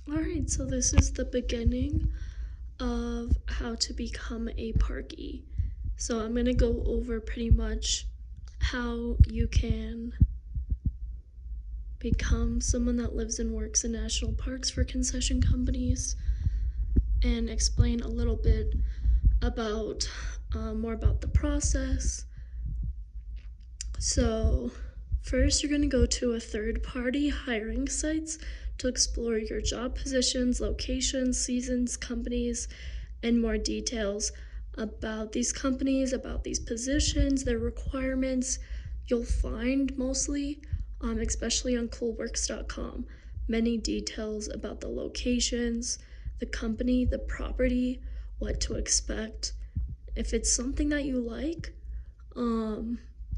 Alright, so this is the beginning of how to become a parkie. So I'm going to go over pretty much how you can become someone that lives and works in national parks for concession companies and explain a little bit about more about the process. So first you're going to go to a third-party hiring sites to explore your job positions, locations, seasons, companies, and more details about these companies, about these positions, their requirements. You'll find mostly, especially on coolworks.com, many details about the locations, the company, the property, what to expect. If it's something that you like,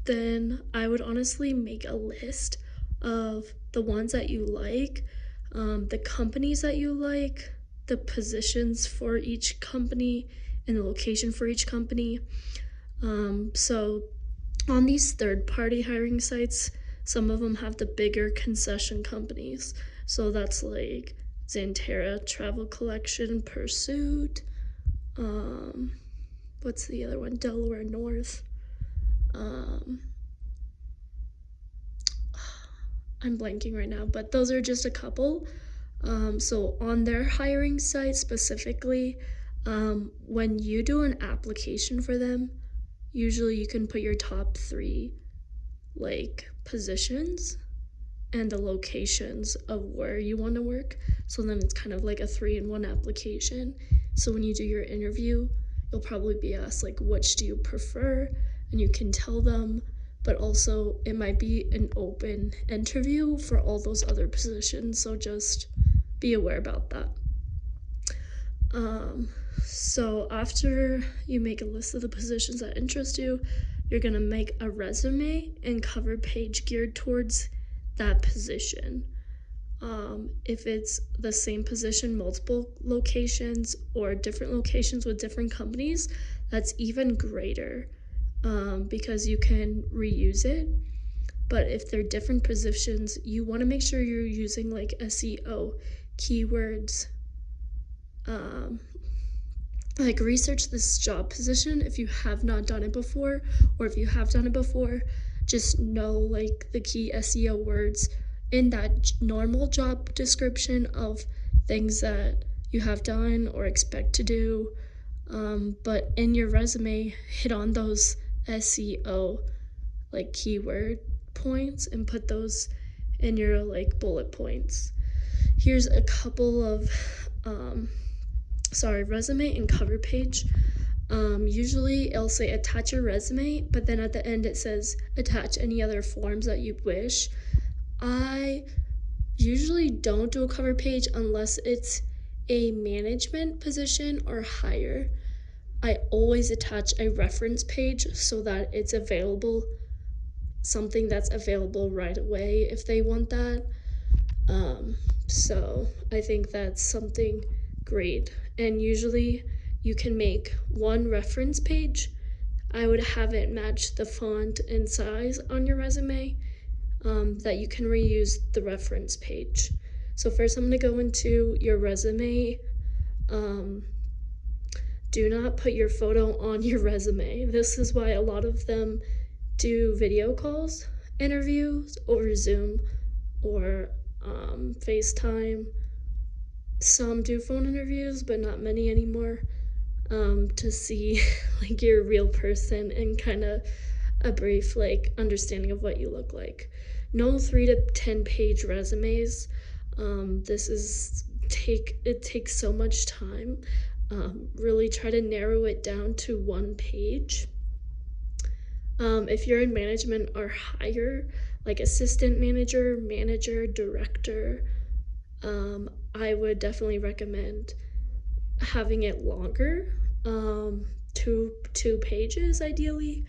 then I would honestly make a list of the ones that you like, the companies that you like, the positions for each company, and the location for each company. So on these third-party hiring sites, some of them have the bigger concession companies. So that's like Xanterra Travel Collection, Pursuit, what's the other one? Delaware North. I'm blanking right now, but those are just a couple. So on their hiring site specifically, when you do an application for them, usually you can put your top 3 like positions and the locations of where you want to work. So then it's kind of like a 3-in-1 application. So when you do your interview, you'll probably be asked like, which do you prefer? And you can tell them, but also it might be an open interview for all those other positions. So just be aware about that. So after you make a list of the positions that interest you, you're gonna make a resume and cover page geared towards that position. If it's the same position, multiple locations, or different locations with different companies, that's even greater, because you can reuse it. But if they're different positions, you want to make sure you're using like SEO keywords. Like research this job position if you have not done it before, or if you have done it before, just know like the key SEO words in that normal job description of things that you have done or expect to do. But in your resume, hit on those SEO like keyword points and put those in your like bullet points. Here's a couple of resume and cover page. Usually it'll say attach your resume, but then at the end it says attach any other forms that you wish. I usually don't do a cover page unless it's a management position or higher. I always attach a reference page so that it's available, something that's available right away if they want that. So I think that's something great. And usually you can make one reference page. I would have it match the font and size on your resume, that you can reuse the reference page. So first I'm going to go into your resume. Do not put your photo on your resume. This is why a lot of them do video calls, interviews over Zoom or FaceTime. Some do phone interviews, but not many anymore, to see like your real person and kind of a brief like understanding of what you look like. No 3 to 10 page resumes. It takes so much time. Really try to narrow it down to 1 page. If you're in management or higher, like assistant manager, manager, director, I would definitely recommend having it longer, 2 pages ideally.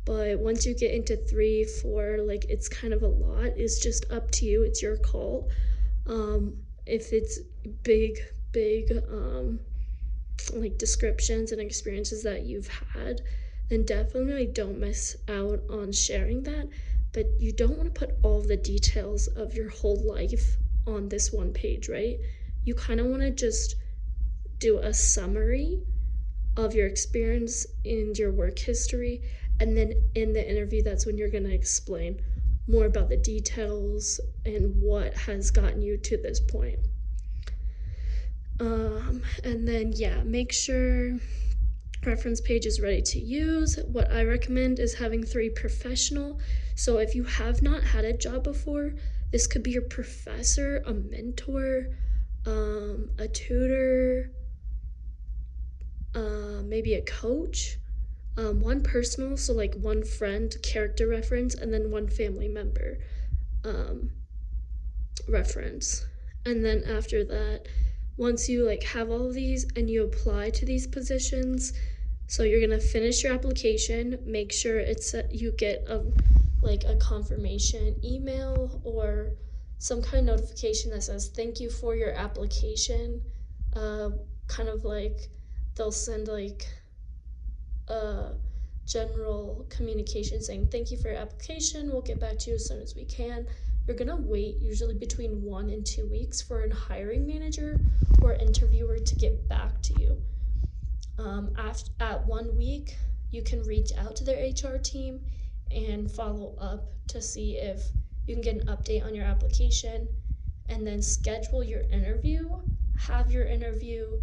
But once you get into 3, 4, like it's kind of a lot. It's just up to you. It's your call. If it's big, like descriptions and experiences that you've had, then definitely don't miss out on sharing that. But you don't want to put all the details of your whole life on this 1 page, right? you kind of want to just do a summary of your experience and your work history, and then in the interview, that's when you're going to explain more about the details and what has gotten you to this point. And then, yeah, make sure reference page is ready to use. What I recommend is having 3 professional. So if you have not had a job before, this could be your professor, a mentor, a tutor, maybe a coach, 1 personal, so like 1 friend character reference, and then 1 family member reference. And then after that, once you like have all of these and you apply to these positions, so you're gonna finish your application, make sure it's you get a confirmation email or some kind of notification that says thank you for your application. Kind of like they'll send like a general communication saying thank you for your application, we'll get back to you as soon as we can. You're gonna wait usually between 1 and 2 weeks for a hiring manager or interviewer to get back to you. At 1 week, you can reach out to their HR team and follow up to see if you can get an update on your application, and then schedule your interview, have your interview.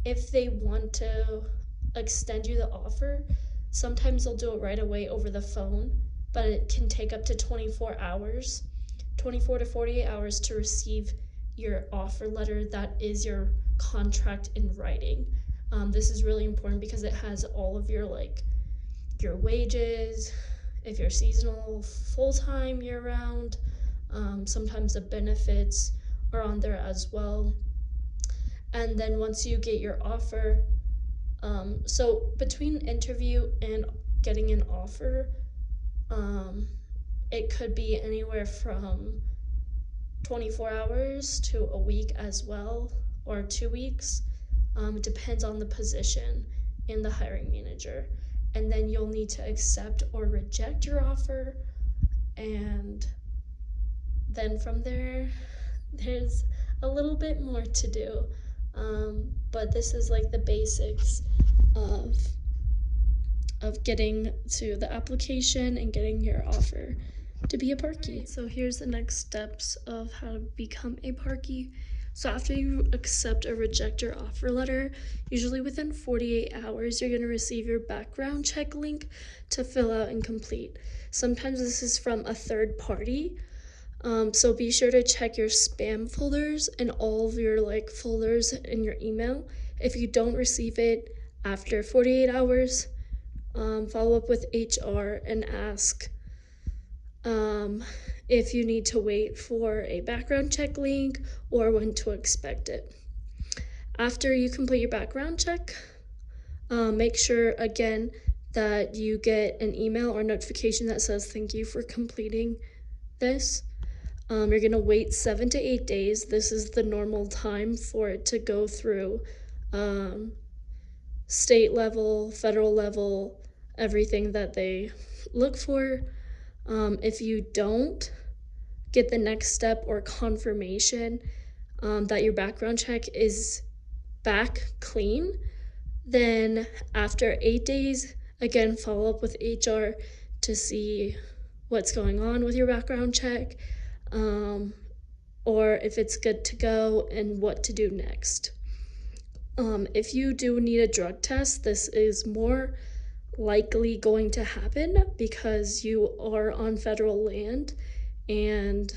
If they want to extend you the offer, sometimes they'll do it right away over the phone, but it can take up to 24 to 48 hours to receive your offer letter that is your contract in writing. This is really important because it has all of your wages, if you're seasonal, full-time, year-round. Sometimes the benefits are on there as well. And then once you get your offer, so between interview and getting an offer, it could be anywhere from 24 hours to a week as well, or 2 weeks. It depends on the position and the hiring manager. And then you'll need to accept or reject your offer. And then from there, there's a little bit more to do. But this is like the basics of getting to the application and getting your offer to be a parkie. Right, so here's the next steps of how to become a parkie. So after you accept or reject your offer letter, usually within 48 hours, you're going to receive your background check link to fill out and complete. Sometimes this is from a third party. So be sure to check your spam folders and all of your folders in your email. If you don't receive it after 48 hours, follow up with HR and ask if you need to wait for a background check link or when to expect it. After you complete your background check, make sure again that you get an email or notification that says thank you for completing this. You're gonna wait 7 to 8 days. This is the normal time for it to go through state level, federal level, everything that they look for. If you don't get the next step or confirmation that your background check is back clean, then after 8 days, again, follow up with HR to see what's going on with your background check, or if it's good to go and what to do next. If you do need a drug test, this is more likely going to happen because you are on federal land, and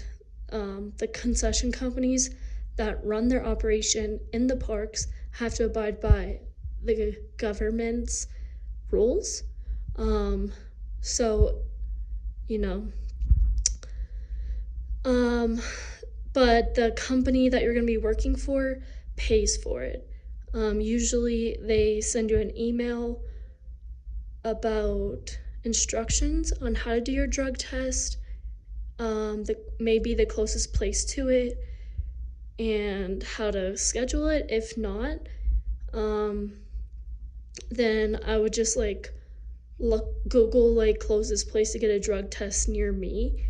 the concession companies that run their operation in the parks have to abide by the government's rules. But the company that you're going to be working for pays for it. Usually they send you an email about instructions on how to do your drug test, maybe the closest place to it, and how to schedule it. If not, then I would just Google closest place to get a drug test near me,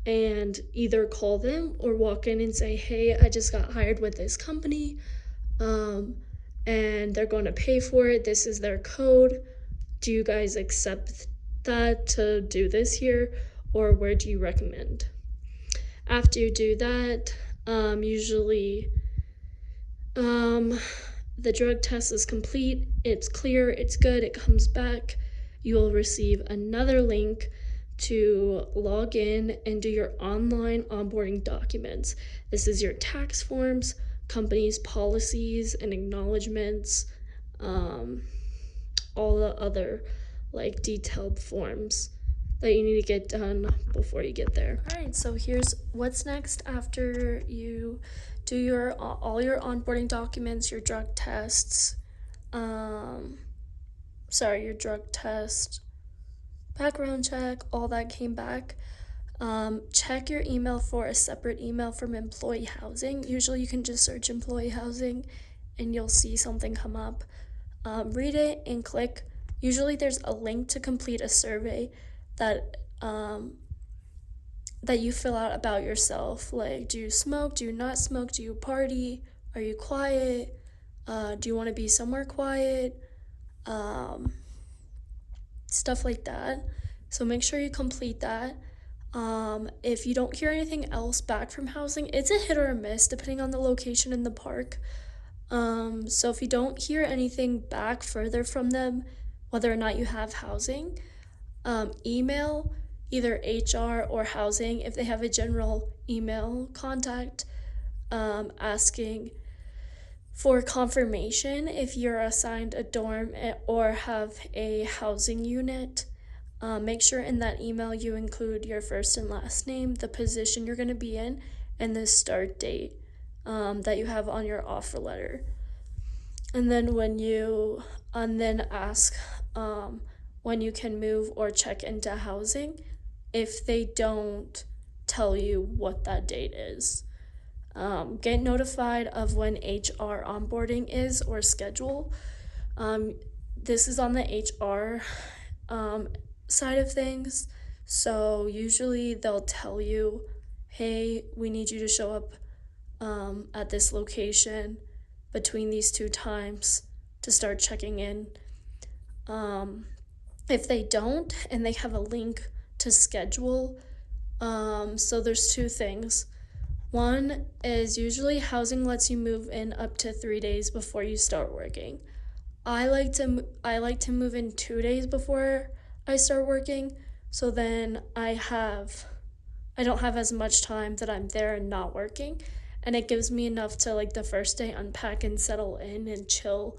and either call them or walk in and say, hey, I just got hired with this company, and they're going to pay for it. This is their code. Do you guys accept that to do this here, or where do you recommend? After you do that, usually the drug test is complete, it's clear, it's good, it comes back. You will receive another link to log in and do your online onboarding documents. This is your tax forms, company's policies and acknowledgments, all the other like detailed forms that you need to get done before you get there. All right, so here's what's next after you do your all your onboarding documents, your drug tests, your drug test, background check, all that came back. Check your email for a separate email from employee housing. Usually you can just search employee housing and you'll see something come up. Read it and click. Usually there's a link to complete a survey that that you fill out about yourself. Like, do you smoke? Do you not smoke? Do you party? Are you quiet? Do you want to be somewhere quiet? Stuff like that. So make sure you complete that. If you don't hear anything else back from housing, it's a hit or a miss depending on the location in the park. So if you don't hear anything back further from them, whether or not you have housing, email either HR or housing if they have a general email contact, asking for confirmation if you're assigned a dorm or have a housing unit. Make sure in that email you include your first and last name, the position you're going to be in, and the start date that you have on your offer letter. And then ask when you can move or check into housing if they don't tell you what that date is. Get notified of when HR onboarding is or schedule. This is on the HR side of things. So usually they'll tell you, hey, we need you to show up at this location between these two times to start checking in. If they don't and they have a link to schedule, so there's two things. One is usually housing lets you move in up to 3 days before you start working. I like to move in 2 days before I start working, so then I don't have as much time that I'm there and not working, and it gives me enough to like the first day unpack and settle in and chill,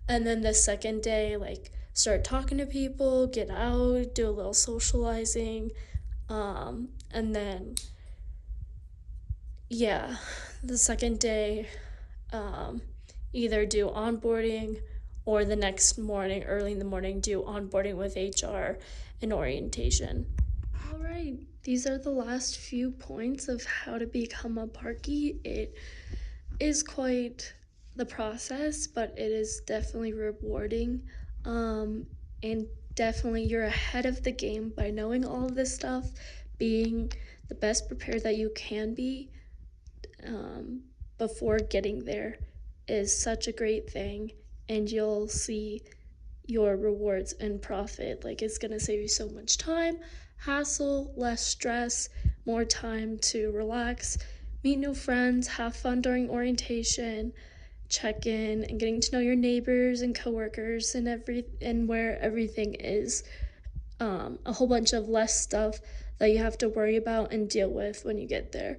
and then the second day like start talking to people, get out, do a little socializing, and then the second day either do onboarding or the next morning, early in the morning, do onboarding with HR and orientation. All right, these are the last few points of how to become a parkie. It is quite the process, but it is definitely rewarding. And definitely you're ahead of the game by knowing all of this stuff, being the best prepared that you can be before getting there is such a great thing, and you'll see your rewards and profit. Like, it's gonna save you so much time, hassle, less stress, more time to relax, meet new friends, have fun during orientation, check in, and getting to know your neighbors and coworkers and where everything is. A whole bunch of less stuff that you have to worry about and deal with when you get there.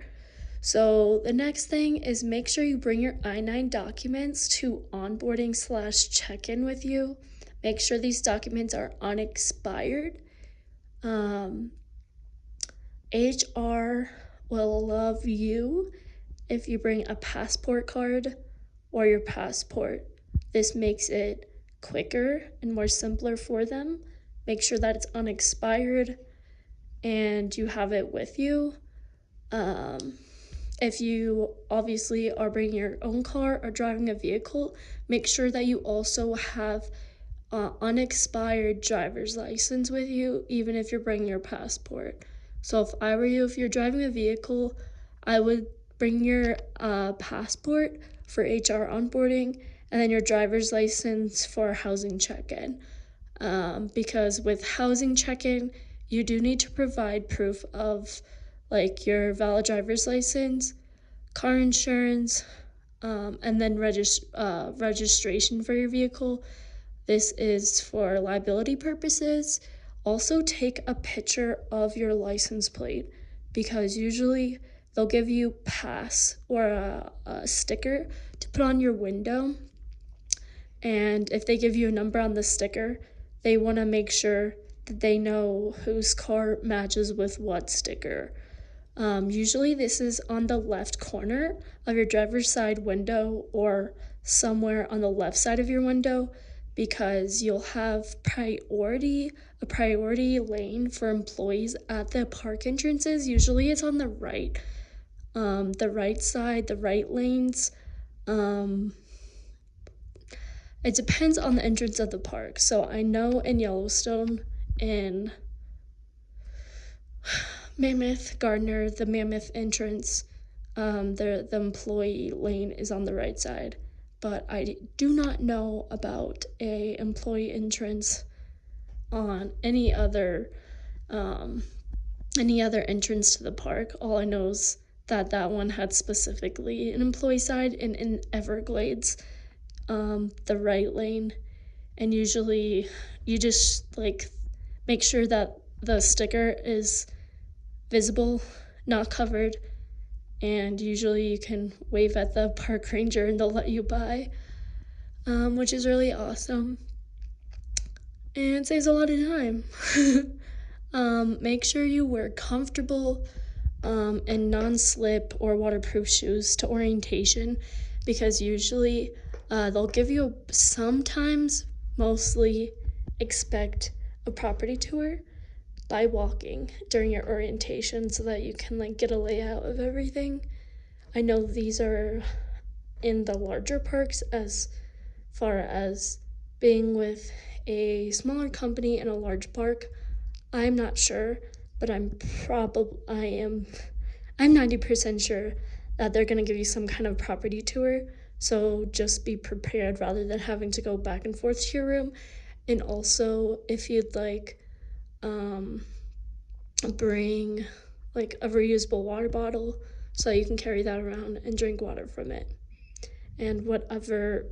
So the next thing is make sure you bring your I-9 documents to onboarding/check-in with you. Make sure these documents are unexpired. HR will love you if you bring a passport card or your passport. This makes it quicker and more simpler for them. Make sure that it's unexpired and you have it with you. If you obviously are bringing your own car or driving a vehicle, make sure that you also have unexpired driver's license with you, even if you're bringing your passport. So if I were you, if you're driving a vehicle, I would bring your passport for HR onboarding and then your driver's license for housing check-in. Because with housing check-in, you do need to provide proof of like your valid driver's license, car insurance, and then registration for your vehicle. This is for liability purposes. Also, take a picture of your license plate because usually they'll give you pass or a sticker to put on your window. And if they give you a number on the sticker, they want to make sure that they know whose car matches with what sticker. Usually this is on the left corner of your driver's side window or somewhere on the left side of your window because you'll have a priority lane for employees at the park entrances. Usually it's on the right side, the right lanes. It depends on the entrance of the park. So I know in Yellowstone, in Mammoth Gardner, the Mammoth entrance, the employee lane is on the right side. But I do not know about a employee entrance on any other entrance to the park. All I know is that one had specifically an employee side, and in Everglades, the right lane. And usually you just like make sure that the sticker is visible, not covered, and usually you can wave at the park ranger and they'll let you by, which is really awesome and saves a lot of time. Make sure you wear comfortable and non-slip or waterproof shoes to orientation because usually they'll give you sometimes, mostly expect a property tour by walking during your orientation so that you can like get a layout of everything. I know these are in the larger parks as far as being with a smaller company in a large park. I'm not sure, but I'm 90% sure that they're going to give you some kind of property tour. So just be prepared rather than having to go back and forth to your room. And also, if you'd like, bring like a reusable water bottle so you can carry that around and drink water from it. And what other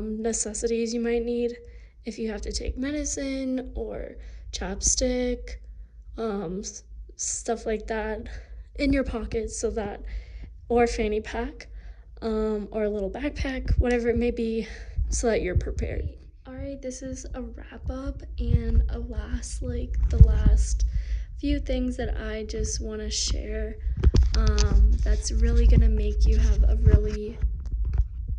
necessities you might need if you have to take medicine or chapstick, stuff like that in your pocket so that, or fanny pack, or a little backpack, whatever it may be, so that you're prepared. All right, this is a wrap up and the last few things that I just want to share that's really gonna make you have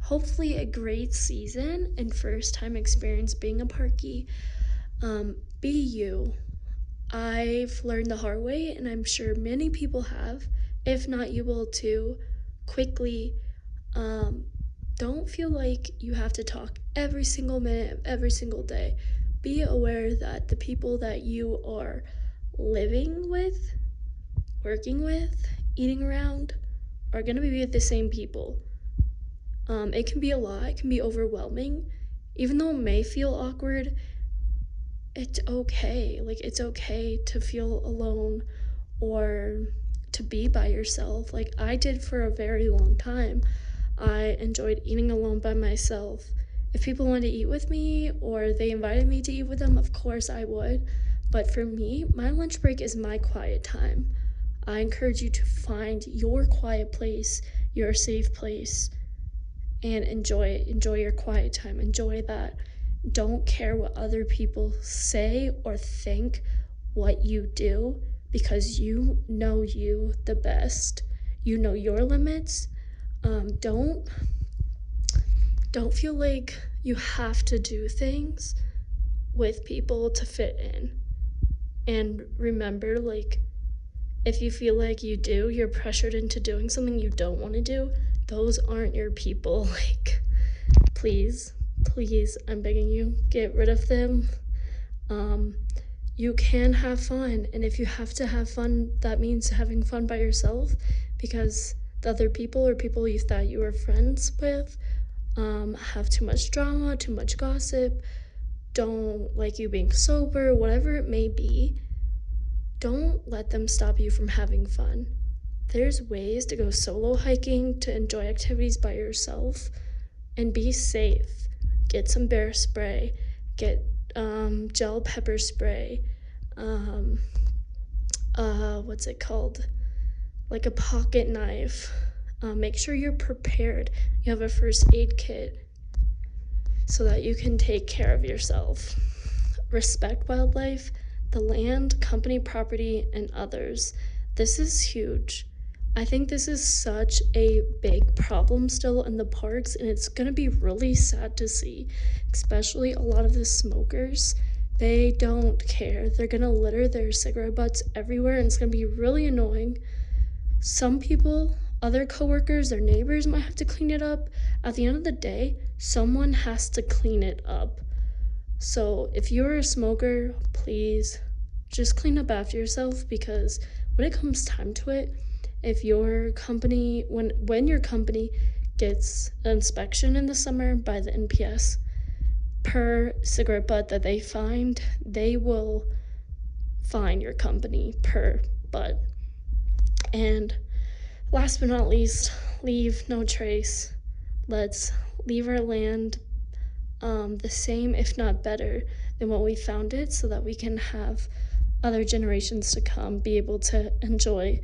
hopefully a great season and first time experience being a parkie. Be you. I've learned the hard way, and I'm sure many people have. If not, you will too. Quickly, don't feel like you have to talk every single minute of every single day. Be aware that the people that you are living with, working with, eating around are going to be with the same people. It can be a lot, it can be overwhelming. Even though it may feel awkward, it's okay. Like, it's okay to feel alone or to be by yourself. Like I did for a very long time. I enjoyed eating alone by myself. If people wanted to eat with me or they invited me to eat with them, of course I would. But for me, my lunch break is my quiet time. I encourage you to find your quiet place, your safe place, and enjoy it. Enjoy your quiet time. Enjoy that. Don't care what other people say or think what you do, because you know you the best. You know your limits. Don't feel like you have to do things with people to fit in. And remember, like, if you feel like you're pressured into doing something you don't want to do, those aren't your people. Like, please, I'm begging you, get rid of them. you can have fun. And if you have to have fun, that means having fun by yourself, because the other people or people you thought you were friends with have too much drama, too much gossip, don't like you being sober, whatever it may be. Don't let them stop you from having fun. There's ways to go solo hiking, to enjoy activities by yourself, and be safe. Get some bear spray, get gel pepper spray, what's it called? Like a pocket knife. Make sure you're prepared. You have a first aid kit so that you can take care of yourself. Respect wildlife, the land, company property, and others. This is huge. I think this is such a big problem still in the parks, and it's gonna be really sad to see, especially a lot of the smokers. They don't care. They're gonna litter their cigarette butts everywhere, and it's gonna be really annoying. Some people, other coworkers, their neighbors might have to clean it up. At the end of the day, someone has to clean it up. So if you're a smoker, please just clean up after yourself, because when it comes time to it, if your company, when your company gets an inspection in the summer by the NPS, per cigarette butt that they find, they will fine your company per butt. And last but not least, leave no trace. Let's leave our land the same, if not better, than what we found it, so that we can have other generations to come be able to enjoy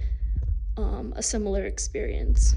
a similar experience.